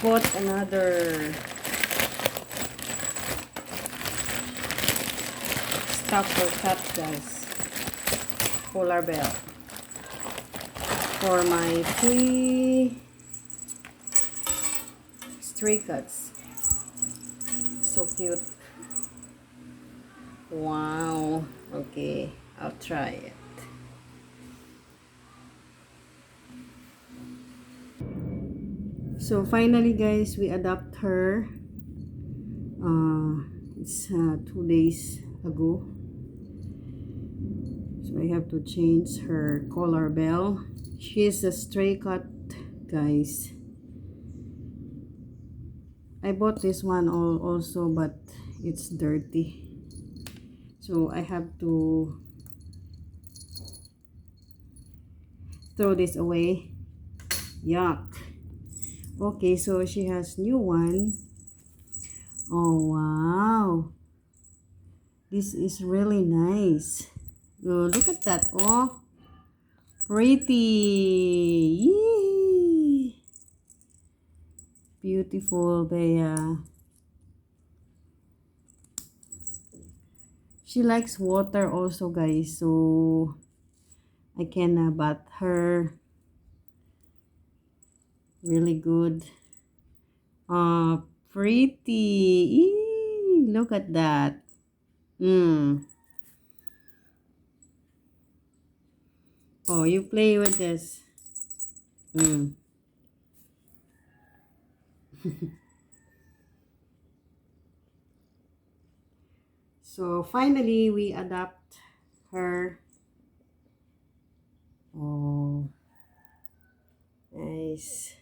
bought another stopper cup, guys. Polar bear. For my 3 stray cats. So cute. Wow. Okay, I'll try it. So finally, guys, we adopt her. It's 2 days ago. So I have to change her collar bell. She's a stray cat, guys. I bought this one also, but it's dirty. So I have to throw this away. Yuck. Okay, so she has new one. Oh, wow. This is really nice. Oh, look at that. Oh, pretty. Yee. Beautiful, Bea. She likes water also, guys. So I can bath her. Really good. Pretty. Eee, look at that. Oh, you play with this. So finally, we adopt her. Oh, nice.